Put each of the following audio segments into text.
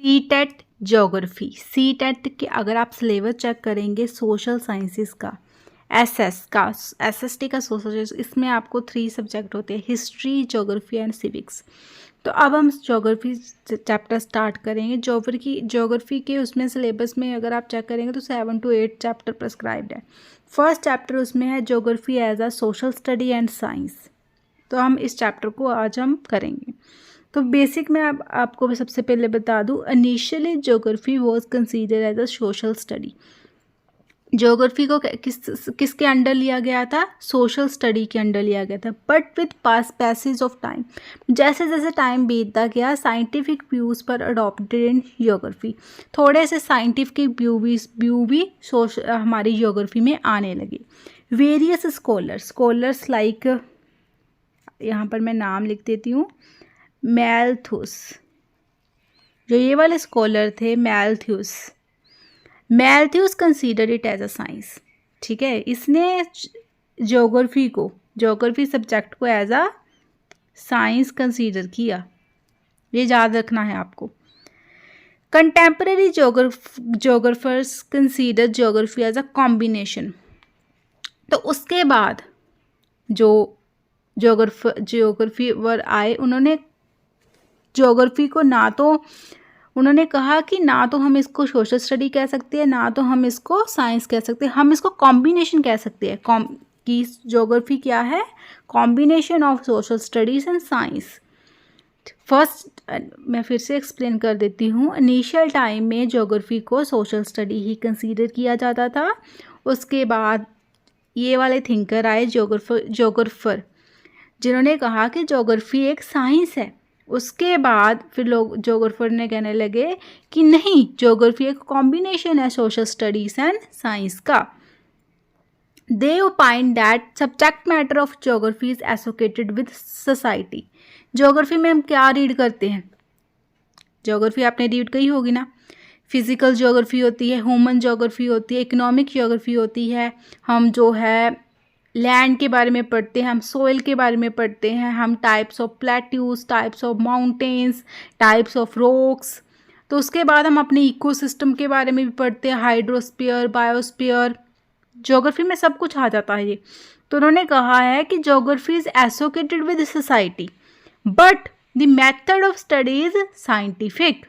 CTET geography. CTET के अगर आप सिलेबस चेक करेंगे सोशल साइंसेस का, एसएसटी का सोशल, इसमें आपको 3 सब्जेक्ट होते हैं, हिस्ट्री, ज्योग्राफी एंड सिविक्स। तो अब हम ज्योग्राफी चैप्टर स्टार्ट करेंगे। ज्योग्राफी के उसमें सिलेबस में अगर आप चेक करेंगे तो 7 to 8 चैप्टर प्रिस्क्राइब्ड है। फर्स्ट चैप्टर उसमें है geography as a social study and science. तो हम इस चैप्टर को आज हम करेंगे। तो बेसिक में आपको सबसे पहले बता दूं, initially geography was considered as a social study. Geography को किसके अंडर लिया गया था? सोशल स्टडी के अंडर लिया गया था। But with passage of time, जैसे जैसे टाइम बीतता गया, साइंटिफिक व्यूज़ पर अडॉप्टेड इन ज्योग्राफी, थोड़े से साइंटिफिक व्यू भी हमारी ज्योग्राफी में आने लगे। वेरियस स्कॉलर्स लाइक, यहाँ पर मैं नाम लिख देती हूँ, मैलथुस, जो ये वाले स्कॉलर थे, Malthus consider it as a science. ठीक है, इसने ज्योग्राफी सब्जेक्ट को एज अ साइंस कंसीडर किया, ये याद रखना है आपको। Contemporary geographers consider geography as a combination. तो उसके बाद जो ज्योग्राफीवर आए, उन्होंने ज्योग्राफी को उन्होंने कहा कि ना तो हम इसको सोशल स्टडी कह सकते हैं, ना तो हम इसको साइंस कह सकते हैं, हम इसको कॉम्बिनेशन कह सकते हैं। कि ज्योग्राफी क्या है? Combination of social studies and science. First मैं फिर से एक्सप्लेन कर देती हूँ। इनिशियल टाइम में ज्योग्राफी को सोशल स्टडी ही कंसीडर किया जाता था। उसके बाद ये वाले थिंकर आए, ज्योग्राफर, जिन्होंने कहा कि ज्योग्राफी एक साइंस है। उसके बाद फिर लोग ज्योग्राफर ने कहने लगे कि नहीं, ज्योग्राफी एक कॉम्बिनेशन है सोशल स्टडीज एंड साइंस का। They opine that subject matter of geography is associated with society. Geography में हम क्या रीड करते हैं? ज्योग्राफी आपने रीड की होगी ना। फिजिकल ज्योग्राफी होती है, ह्यूमन ज्योग्राफी होती है, इकोनॉमिक ज्योग्राफी होती है। हम जो है लैंड के बारे में पढ़ते हैं, हम सोइल के बारे में पढ़ते हैं, हम types of plateaus, types of mountains, types of rocks. तो उसके बाद हम अपने इकोसिस्टम के बारे में भी पढ़ते हैं, हाइड्रोस्फीयर, बायोस्फीयर। ज्योग्राफी में सब कुछ आ जाता है ये। तो उन्होंने कहा है कि geography is associated with society but the method of study is scientific.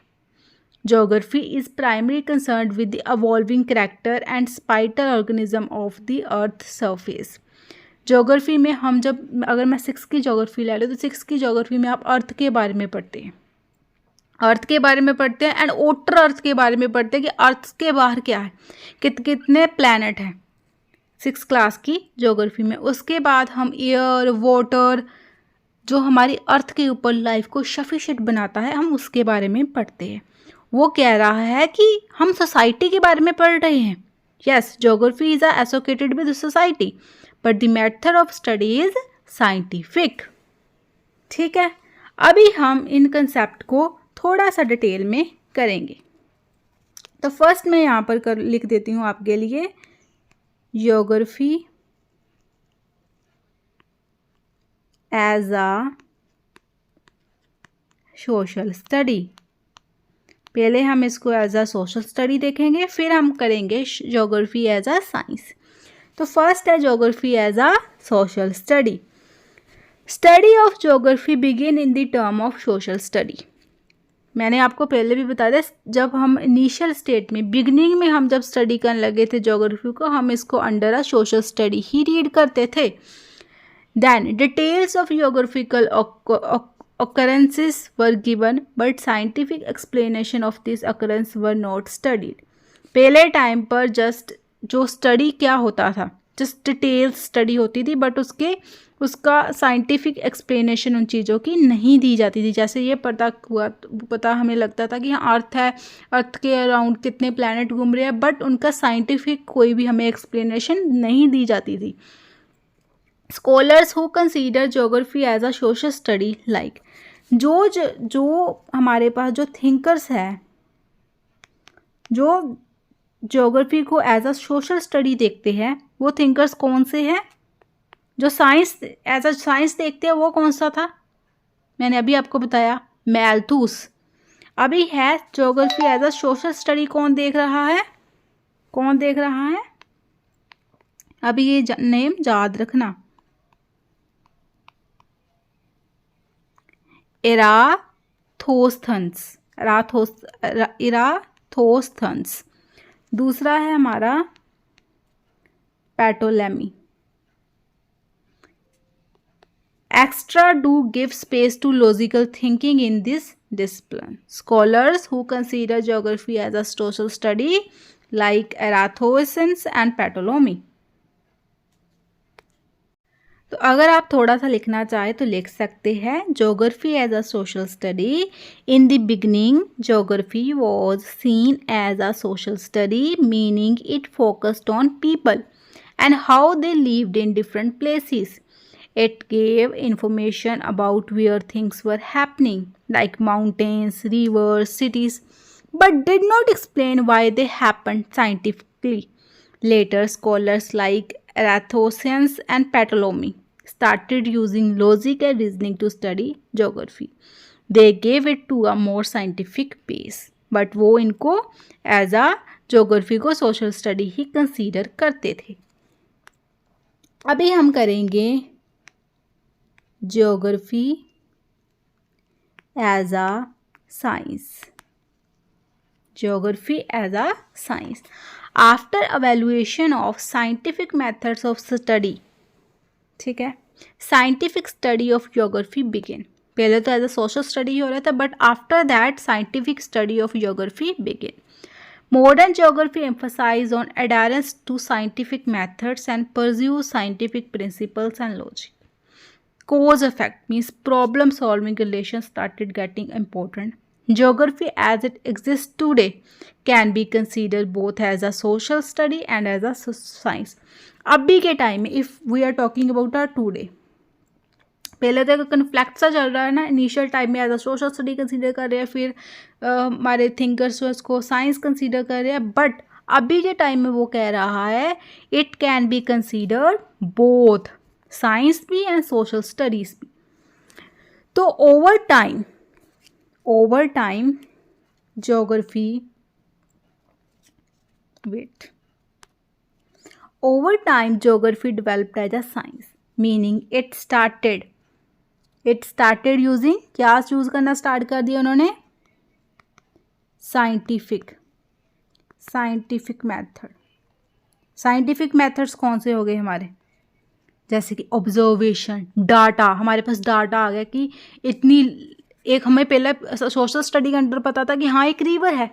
Geography is primarily concerned with the evolving character and spital organism of the earth surface. Geography में हम जब, अगर मैं 6 की ज्योग्राफी ले लूँ तो 6 की ज्योग्राफी में आप अर्थ के बारे में पढ़ते हैं, एंड outer अर्थ के बारे में पढ़ते हैं कि अर्थ के बाहर क्या है, कितने प्लैनेट हैं, 6 क्लास की ज्योग्राफी में। उसके बाद हम एयर, वाटर, जो हमारी अर्थ के ऊपर लाइफ को सफिशिएंट बनाता है, हम उसके बारे में पढ़ते हैं। वो कह रहा है कि हम सोसाइटी के बारे में पढ़ रहे हैं। Yes, geography is associated with society but the method of study is scientific. ठीक है, अभी हम इन कंसेप्ट को थोड़ा सा डिटेल में करेंगे। तो फर्स्ट मैं यहाँ पर लिख देती हूँ आपके लिए, geography as a social study. पहले हम इसको एज अ सोशल स्टडी देखेंगे, फिर हम करेंगे ज्योग्राफी एज अ साइंस। तो फर्स्ट है geography as a social study. Study of geography begin in the term of social study. मैंने आपको पहले भी बता दिया, जब हम इनिशियल स्टेट में, बिगिनिंग में हम जब स्टडी करने लगे थे ज्योग्राफी को, हम इसको अंडर अ सोशल स्टडी ही रीड करते थे। Then details of geographical occurrences were given but scientific explanation of these occurrences were not studied. पहले टाइम पर जस्ट जो स्टडी क्या होता था, जस्ट डिटेल्स स्टडी होती थी, बट उसका साइंटिफिक एक्सप्लेनेशन उन चीज़ों की नहीं दी जाती थी। जैसे ये पता हमें लगता था कि हाँ अर्थ है, अर्थ के अराउंड कितने प्लैनेट घूम रहे हैं, बट उनका साइंटिफिक कोई भी हमें एक्सप्लेनेशन नहीं दी जाती थी। Scholars who consider geography as a social study like, जो हमारे पास जो थिंकर्स हैं, जो ज्योग्राफी को एज अ सोशल स्टडी देखते हैं, वो थिंकर्स कौन से हैं? जो साइंस एज अ साइंस देखते हैं वो कौन सा था? मैंने अभी आपको बताया, मैलथूस। अभी है geography as a social study, कौन देख रहा है, कौन देख रहा है? अभी ये नेम याद रखना, इराथोस्थन्स, इराथोस्थन्स। दूसरा है हमारा पैटोलेमी। Extra do give space to logical thinking in this discipline. Scholars who consider geography as a social study like Eratosthenes and Ptolemy. तो अगर आप थोड़ा सा लिखना चाहे तो लिख सकते हैं, geography as a social study. In the beginning geography was seen as a social study, meaning it focused on people and how they lived in different places. It gave information about where things were happening, like mountains, rivers, cities, but did not explain why they happened scientifically. Later, scholars like Eratosthenes and Ptolemy started using logic and reasoning to study geography. They gave it to a more scientific base, but वो इनको as a geography को social study ही consider करते थे। अभी हम करेंगे geography as a science. Geography as a science after evaluation of scientific methods of study, ठीक है, scientific study of geography begin. पहले तो एज अ सोशल स्टडी हो रहा था, but after that scientific study of geography begin. Modern geography emphasizes on adherence to scientific methods and pursues scientific principles and logic. Cause effect means problem solving relations started getting important. Geography as it exists today can be considered both as a social study and as a science. अभी के time में if we are talking about our today, पहले तो conflict सा चल रहा है ना, इनिशियल टाइम में as a social study consider कर रहे हैं, फिर हमारे थिंकर्स जो इसको साइंस कंसीडर कर रहे हैं, बट अभी के टाइम में वो कह रहा है it can be considered both science भी एंड सोशल स्टडीज भी। तो over time geography developed as a science, meaning it started using, क्या यूज करना स्टार्ट कर दिया उन्होंने? Scientific method. साइंटिफिक मेथड्स कौन से हो गए हमारे? जैसे कि ऑब्जर्वेशन, डाटा। हमारे पास डाटा आ गया कि इतनी, एक हमें पहले सोशल स्टडी के अंदर पता था कि हाँ एक रिवर है,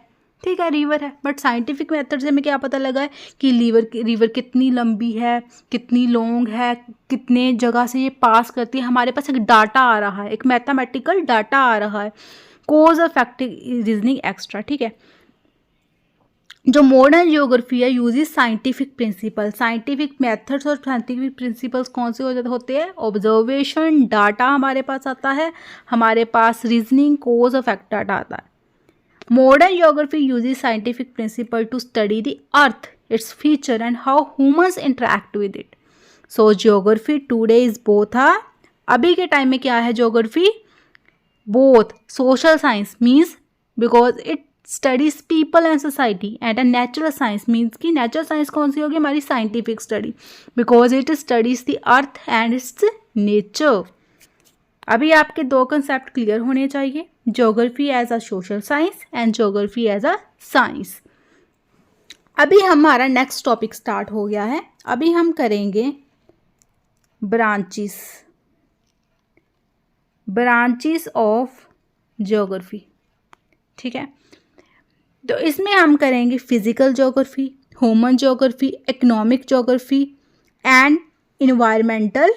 ठीक है रिवर है, बट साइंटिफिक मेथड से हमें क्या पता लगा है कि रिवर कितनी लंबी है, कितनी लॉन्ग है, कितने जगह से ये पास करती है। हमारे पास एक डाटा आ रहा है, एक मैथमेटिकल डाटा आ रहा है, कोज इफेक्ट रीजनिंग एक्स्ट्रा, ठीक है। जो मॉडर्न ज्योग्राफी है use scientific principle, scientific methods और साइंटिफिक प्रिंसिपल्स कौन से होते हैं? ऑब्जर्वेशन, डाटा हमारे पास आता है, हमारे पास रीजनिंग, कोज इफेक्ट डाटा आता है। Modern geography uses scientific principle to study the earth, its feature and how humans interact with it. So geography today is both a, अभी के टाइम में क्या है geography? Both social science means because it studies people and society, and a natural science means कि natural science कौन सी होगी? हमारी scientific study, because it studies the earth and its nature. अभी आपके दो कंसेप्ट क्लियर होने चाहिए, geography as a social science and geography as a science. अभी हमारा नेक्स्ट टॉपिक स्टार्ट हो गया है। अभी हम करेंगे ब्रांचेस ऑफ ज्योग्राफी, ठीक है। तो इसमें हम करेंगे physical geography, human geography, economic geography and environmental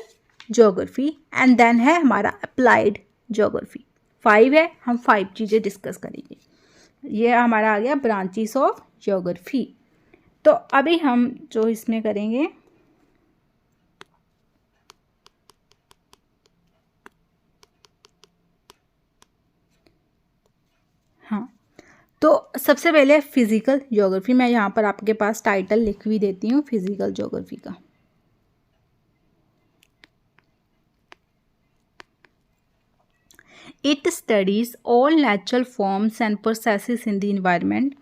geography, and then है हमारा अप्लाइड ज्योग्राफी। 5 है, हम 5 चीज़ें डिस्कस करेंगे। ये हमारा आ गया ब्रांचेस ऑफ ज्योग्राफी। तो अभी हम जो इसमें करेंगे, हाँ, तो सबसे पहले फिजिकल ज्योग्राफी। मैं यहाँ पर आपके पास टाइटल लिख भी देती हूँ फिजिकल ज्योग्राफी का। It studies all natural forms and processes in the environment.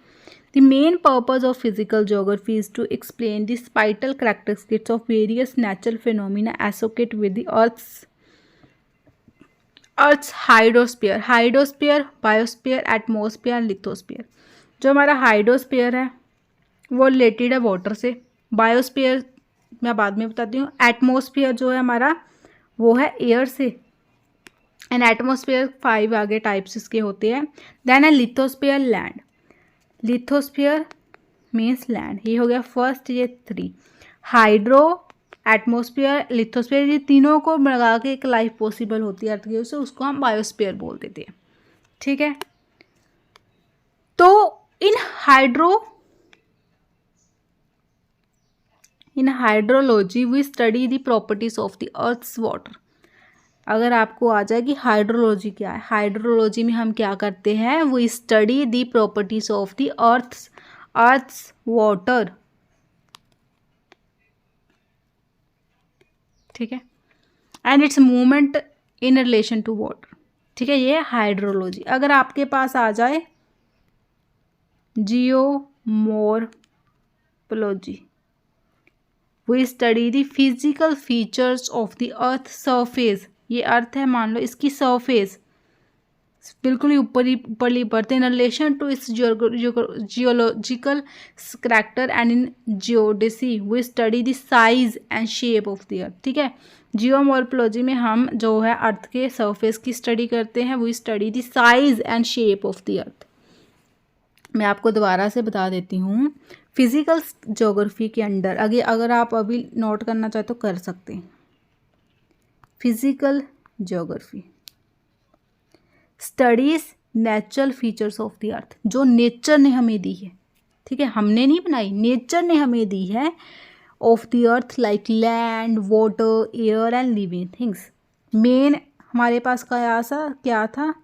The main purpose of physical geography is to explain the spatial characteristics of various natural phenomena associated with the Earth's hydrosphere. Hydrosphere, biosphere, atmosphere, lithosphere. जो हमारा hydrosphere है वो related है water से. Biosphere मैं बाद में बताती हूँ. एटमॉस्फेयर जो है हमारा वो है एयर से. एंड एटमॉस्फेयर 5 आगे टाइप्स इसके होते हैं. देन है lithosphere, land. Lithosphere means land. ये हो गया फर्स्ट. ये 3 हाइड्रो, एटमॉस्फेयर, लिथोस्फीयर, ये तीनों को लगा के एक लाइफ पॉसिबल होती है अर्थ की वजह से, उसको हम बायोस्फीयर बोल देते हैं. ठीक है. तो in hydrology we study the properties of the earth's water. अगर आपको आ जाए कि हाइड्रोलॉजी क्या है, हाइड्रोलॉजी में हम क्या करते हैं, we study the properties of the earth's water. ठीक है. And its movement in relation to water. ठीक है, ये हाइड्रोलॉजी. अगर आपके पास आ जाए geomorphology, we study the physical features of the earth surface. ये अर्थ है, मान लो इसकी सरफेस बिल्कुल ही ऊपरली परत in relation to its geological character and in geodesy we study the size and shape of the earth. ठीक है. जियोमॉर्फोलॉजी में हम जो है अर्थ के सरफेस की स्टडी करते हैं. We study the size and shape of the earth. मैं आपको दोबारा से बता देती हूँ. फिजिकल ज्योग्राफी के अंडर अगर आप अभी नोट करना चाहे तो कर सकते हैं. Physical geography studies natural features of the अर्थ, जो नेचर ने हमें दी है. ठीक है, हमने नहीं बनाई, नेचर ने हमें दी है. Of the earth like land, water, air and living things. Main हमारे पास क्या था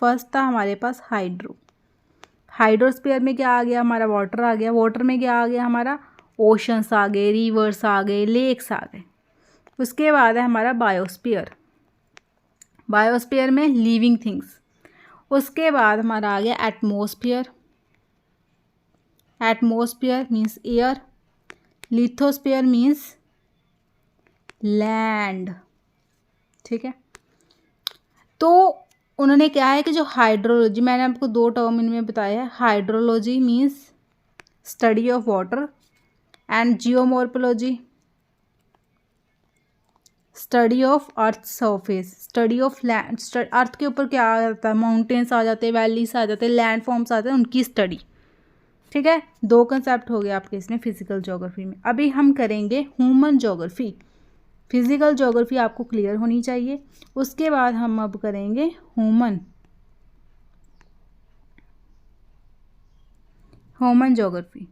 फर्स्ट था हमारे पास हाइड्रोस्फीयर में क्या आ गया हमारा, वाटर आ गया. वाटर में क्या आ गया हमारा, ओशंस आ गए, रिवर्स आ गए, लेक्स आ गए. उसके बाद है हमारा बायोस्फीयर. बायोस्फीयर में लिविंग थिंग्स. उसके बाद हमारा आ गया atmosphere. Atmosphere means air. Lithosphere means land. ठीक है. तो उन्होंने क्या है कि जो हाइड्रोलॉजी, मैंने आपको 2 टर्म इनमें बताया है. Hydrology means study of water and geomorphology study of earth surface, study of land. Earth के ऊपर क्या आ जाता है, माउंटेन्स आ जाते हैं, वैलीज आ जाते हैं, लैंड फॉर्म्स आते हैं, उनकी स्टडी. ठीक है. 2 कंसेप्ट हो गए आपके इसमें फिजिकल ज्योग्राफी में. अभी हम करेंगे ह्यूमन ज्योग्राफी. फिजिकल ज्योग्राफी आपको क्लियर होनी चाहिए. उसके बाद हम अब करेंगे ह्यूमन ज्योग्राफी.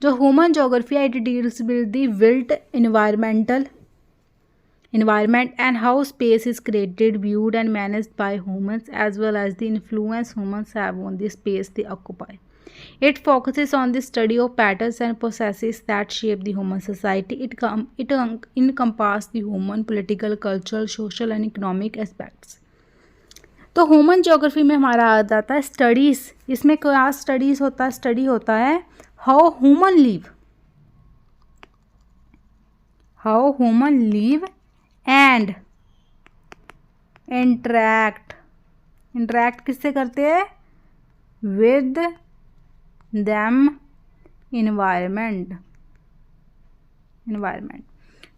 जो ह्यूमन ज्योग्राफी है it deals with the built environment and how space is created, viewed and managed by humans, as well as the influence humans have on the space they occupy. It focuses on the study of patterns and processes that shape the human society. It encompasses the human political, cultural, social and economic aspects. तो human geography में हमारा आ जाता है studies. इसमें क्या studies होता है, study होता है how human live and interact किससे करते हैं, विद देम इन्वायरमेंट.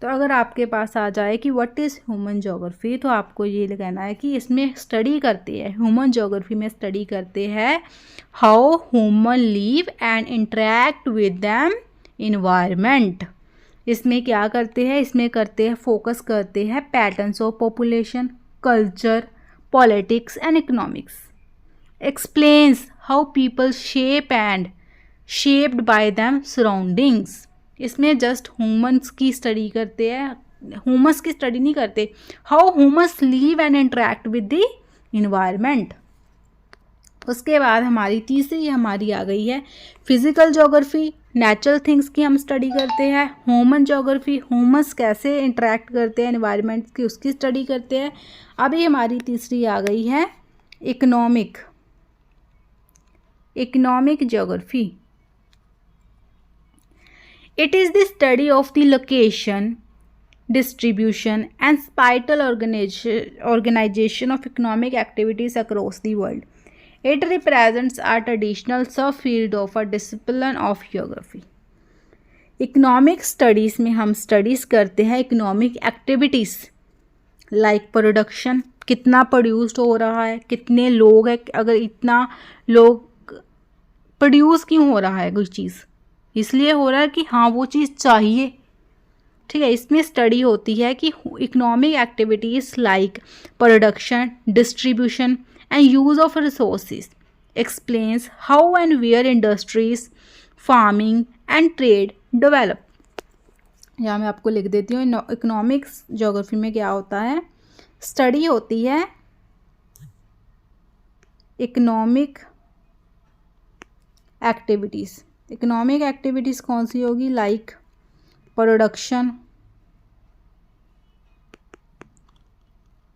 तो अगर आपके पास आ जाए कि व्हाट इज़ ह्यूमन ज्योग्राफी, तो आपको ये कहना है कि इसमें स्टडी करते हैं, ह्यूमन ज्योग्राफी में स्टडी करते हैं how human live and interact with them environment. इसमें क्या करते हैं, इसमें करते हैं फोकस करते हैं patterns of population, culture, politics and economics. Explains how people shaped by them surroundings. इसमें जस्ट ह्यूमंस की स्टडी करते हैं, ह्यूमंस की स्टडी नहीं करते, how humans live and interact with the environment. उसके बाद हमारी तीसरी हमारी आ गई है फिज़िकल ज्योग्राफी। नेचुरल थिंग्स की हम स्टडी करते हैं। ह्यूमन ज्योग्राफी, ह्यूमंस कैसे इंटरेक्ट करते हैं एनवायरनमेंट की, उसकी स्टडी करते हैं। अभी हमारी तीसरी आ गई है economic geography. It is the study of the location, distribution and spatial organization of economic activities across the world. It represents a traditional subfield of a discipline of geography. Economic studies में हम studies करते हैं economic activities like production, कितना produced हो रहा है, कितने लोग हैं, अगर इतना लोग प्रोड्यूस क्यों हो रहा है कोई चीज़, इसलिए हो रहा है कि हाँ वो चीज़ चाहिए, ठीक है। इसमें स्टडी होती है कि economic activities like production, distribution and use of resources explains how and where industries, farming and trade develop. यहाँ मैं आपको लिख देती हूँ इकोनॉमिक्स ज्योग्राफी में क्या होता है। स्टडी होती है इकोनॉमिक एक्टिविटीज़। इकोनॉमिक एक्टिविटीज़ कौन सी होगी, like production,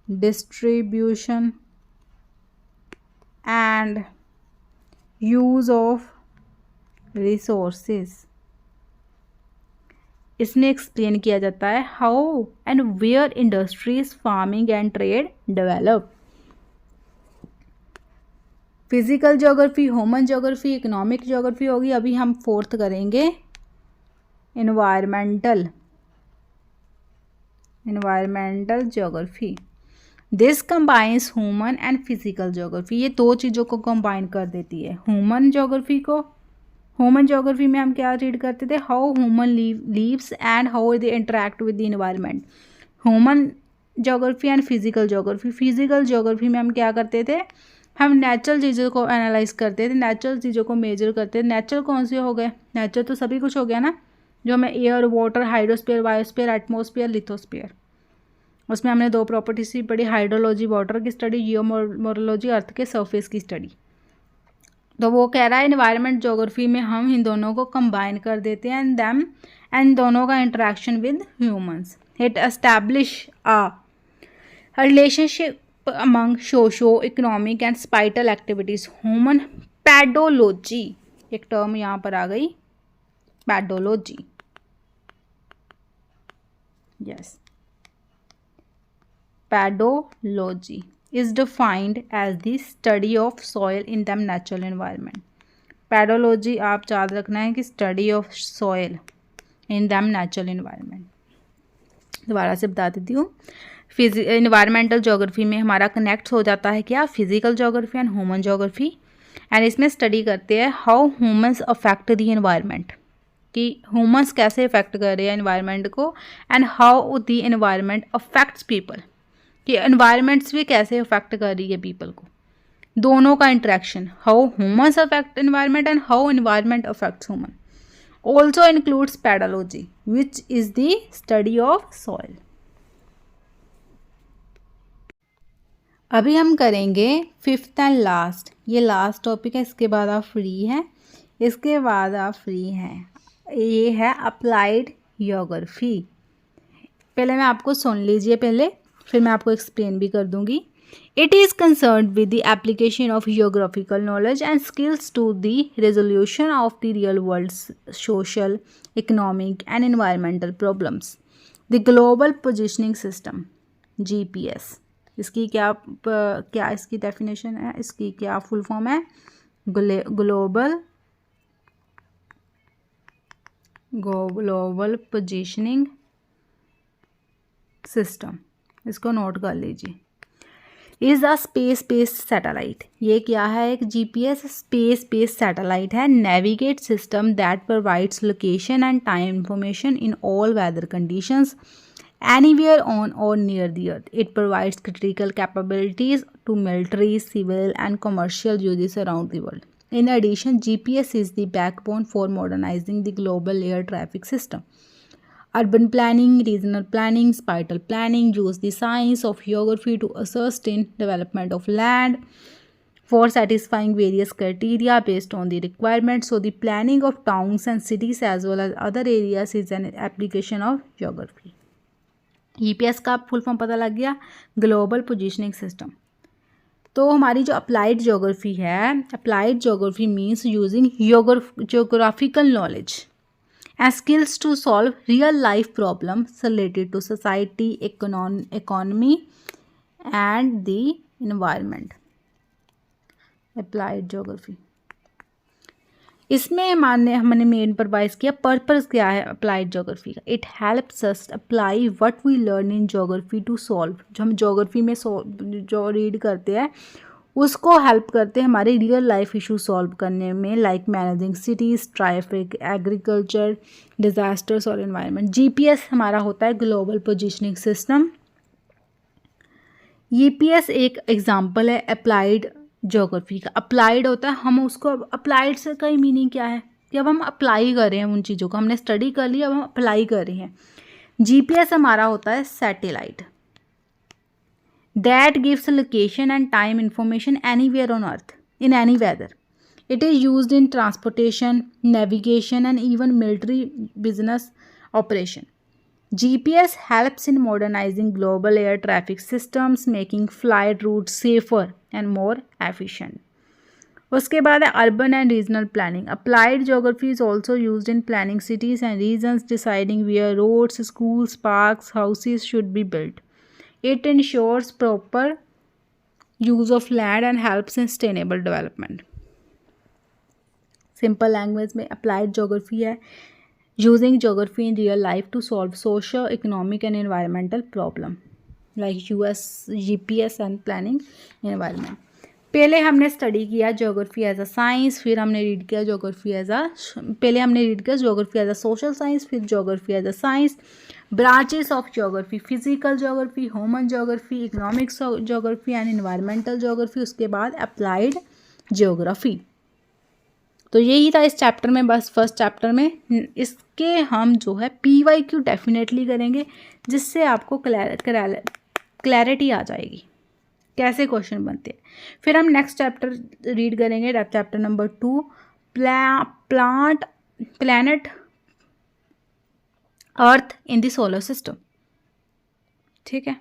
distribution and use of resources. इसमें एक्सप्लेन किया जाता है how and where industries, farming and trade develop. Physical geography, human geography, economic geography होगी। अभी हम फोर्थ करेंगे environmental geography. This combines human and physical geography. ये दो चीज़ों को कंबाइन कर देती है। ह्यूमन ज्योग्राफी में हम क्या रीड करते थे, how human leaves and how they interact with the environment. Human geography and physical geography. Physical geography में हम क्या करते थे, हम नेचुरल चीज़ों को एनालाइज करते थे, नेचुरल चीज़ों को मेजर करते थे। नेचुरल कौन से हो गए, नेचुरल तो सभी कुछ हो गया ना, जो हमें air, water, hydrosphere, biosphere, atmosphere, lithosphere. उसमें हमने दो प्रॉपर्टीज भी पढ़ी, हाइड्रोलॉजी वाटर की स्टडी, जियोमोरोलॉजी अर्थ के सरफेस की स्टडी। तो वो कह रहा है एनवायरनमेंट ज्योग्राफी में हम इन दोनों को कंबाइन कर देते हैं एंड दोनों का interaction with humans. It establish a relationship among socio economic and spatial activities. Human pedology, एक टर्म यहाँ पर आ गई, पैडोलॉजी। Yes. Pedology is defined as the study of soil in the natural environment. Pedology आप याद रखना है कि study of soil in the natural environment. दोबारा से बता देती हूँ। इन्वायरमेंटल ज्योग्राफी में हमारा कनेक्ट हो जाता है क्या, physical geography and human geography. And इसमें स्टडी करते हैं how humans affect the environment, कि ह्यूमंस कैसे इफेक्ट कर रहे हैं एनवायरनमेंट को, and how the environment affects people, कि एनवायरनमेंट्स भी कैसे इफेक्ट कर रही है पीपल को। दोनों का interaction, how humans affect environment and how environment affects human. Also includes pedology which is the study of soil. अभी हम करेंगे फिफ्थ एंड लास्ट, ये लास्ट टॉपिक है, इसके बाद आप फ्री हैं, ये है अप्लाइड ज्योग्राफी। पहले मैं आपको सुन लीजिए पहले, फिर मैं आपको एक्सप्लेन भी कर दूंगी। It is concern with the application of geographical knowledge and skills to the resolution of the real world social, economic and environmental problems. The global positioning system, GPS, इसकी क्या इसकी डेफिनेशन है, इसकी क्या फुल फॉर्म है, global positioning system, इसको note कर लीजिए। Is a space based satellite, ये क्या है, एक GPS स्पेस बेस्ड सैटेलाइट है, navigate system that provides location and time information in all weather conditions anywhere on or near the earth. It provides critical capabilities to military, civil and commercial uses around the world. In addition, GPS is the backbone for modernizing the global air traffic system. Urban planning, regional planning, spatial planning use the science of geography to ascertain development of land, for satisfying various criteria based on the requirements. So the planning of towns and cities as well as other areas is an application of geography. EPS का full form पता लग गया, global positioning system. तो हमारी जो applied geography है, applied geography means using geographical knowledge and skills to solve real life problems related to society, economy and the environment. Applied geography. इसमें हमने मेन परवाइज किया पर्पस क्या है अप्लाइड ज्योग्राफी का. It helps us apply what we learn in geography to solve. जो हम geography में जो रीड करते हैं उसको हेल्प करते हैं हमारे रियल लाइफ इशू सॉल्व करने में, like managing cities, traffic, agriculture, disasters और एनवायरनमेंट. जीपीएस हमारा होता है ग्लोबल पोजिशनिंग सिस्टम. ईपीएस एक एग्जांपल है अप्लाइड ज्योग्राफी का. अप्लाइड होता है, हम उसको अप्लाइड से का मीनिंग क्या है कि अब हम अप्लाई कर रहे हैं उन चीज़ों को, हमने स्टडी कर लिया, अब हम अप्लाई कर रहे हैं. जीपीएस हमारा होता है satellite that gives location and time information anywhere on earth in any weather. It is used in transportation, navigation and even military business operation. GPS helps in modernizing global air traffic systems, making flight routes safer and more efficient. उसके बाद है urban and regional planning. Applied geography is also used in planning cities and regions, deciding where roads, schools, parks, houses should be built. It ensures proper use of land and helps in sustainable development. Simple language में applied geography है using geography in real life to solve socio economic and environmental problem like US GPS and planning environment. पहले हमने study किया geography as a science, फिर हमने read किया geography as अ पहले हमने रीड किया geography as a social science, फिर geography as a science. Branches of geography, physical geography, human geography, economics geography and environmental geography. उसके बाद अप्लाइड ज्योग्राफी. तो यही था इस चैप्टर में, बस फर्स्ट चैप्टर में. इसके हम जो है PYQ डेफिनेटली करेंगे जिससे आपको क्लैरिटी आ जाएगी कैसे क्वेश्चन बनते हैं. फिर हम नेक्स्ट चैप्टर रीड करेंगे, chapter number 2, planet earth in the solar system. ठीक है.